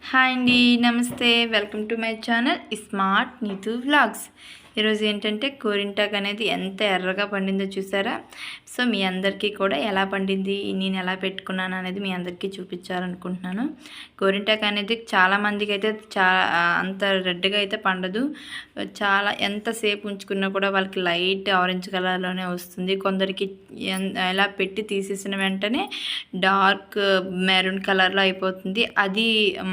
Hi అండి, నమస్తే. Welcome to my channel smart Neetu vlogs. ఈరోజు ఏంటంటే గోరింటాకు అనేది ఎంత ఎర్రగా పండిందో చూసారా. సో మీ అందరికీ కూడా ఎలా పండింది, నేను ఎలా పెట్టుకున్నాను అనేది మీ అందరికీ చూపించాలనుకుంటున్నాను. గోరింటాకు అనేది చాలామందికి అయితే అంత రెడ్గా అయితే పండదు. చాలా ఎంతసేపు ఉంచుకున్నా కూడా వాళ్ళకి లైట్ ఆరెంజ్ కలర్లోనే వస్తుంది. కొందరికి ఎలా పెట్టి తీసేసిన వెంటనే డార్క్ మెరూన్ కలర్లో అయిపోతుంది. అది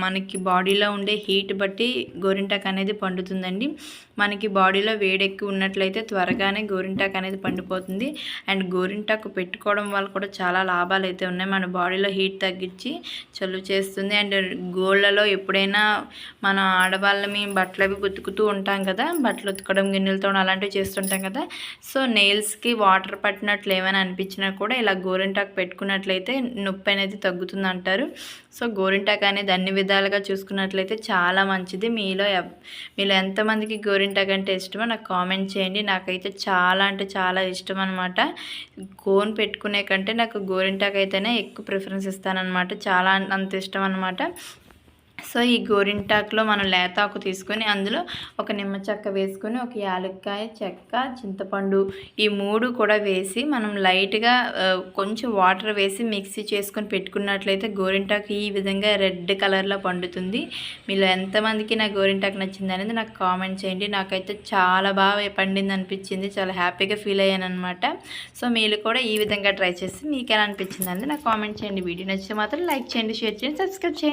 మనకి బాడీలో ఉండే హీట్ బట్టి గోరింటాకు అనేది పండుతుందండి. మనకి బాడీలో వేడి ఎక్కువ ఉన్నట్లయితే త్వరగానే గోరింటాకు అనేది పండిపోతుంది. అండ్ గోరింటాకు పెట్టుకోవడం వల్ల కూడా చాలా లాభాలు అయితే ఉన్నాయి. మన బాడీలో హీట్ తగ్గించి చలువ చేస్తుంది. అండ్ గోళ్ళలో ఎప్పుడైనా మన ఆడవాళ్ళని బట్టలు అవి ఉతుకుతూ ఉంటాం కదా, బట్టలు ఉతకడం, గిన్నెలతో అలాంటివి చేస్తుంటాం కదా. సో నెయిల్స్కి వాటర్ పట్టినట్లు ఏమైనా అనిపించినా కూడా ఇలా గోరింటాకు పెట్టుకున్నట్లయితే నొప్పి అనేది తగ్గుతుంది అంటారు. సో గోరింటాకు అనేది అన్ని విధాలుగా చూసుకున్నట్లయితే చాలా మంచిది. మీలో ఎంతమందికి గోరింటాకు అంటే ఇష్టమో నాకు కామెంట్ చేయండి. నాకైతే చాలా అంటే చాలా ఇష్టం అనమాట. కోన్ పెట్టుకునే కంటే నాకు గోరింటాకు అయితేనే ఎక్కువ ప్రిఫరెన్స్ ఇస్తానన్నమాట. చాలా అంత ఇష్టం అనమాట. సో ఈ గోరింటాకులో మనం లేతాకు తీసుకొని అందులో ఒక నిమ్మ చెక్క వేసుకొని ఒక యాలక్కాయ, చెక్క, చింతపండు ఈ 3 కూడా వేసి మనం లైట్గా కొంచెం వాటర్ వేసి మిక్సీ చేసుకొని పెట్టుకున్నట్లయితే గోరింటాకు ఈ విధంగా రెడ్ కలర్లో పండుతుంది. మీలో ఎంతమందికి నా గోరింటాకు నచ్చింది అనేది నాకు కామెంట్ చేయండి. నాకైతే చాలా బాగా పండింది అనిపించింది. చాలా హ్యాపీగా ఫీల్ అయ్యాను అనమాట. సో మీరు కూడా ఈ విధంగా ట్రై చేసి మీకు ఎలా అనిపించింది అనేది నాకు కామెంట్ చేయండి. వీడియో నచ్చితే మాత్రం లైక్ చేయండి, షేర్ చేయండి, సబ్స్క్రైబ్ చేయండి.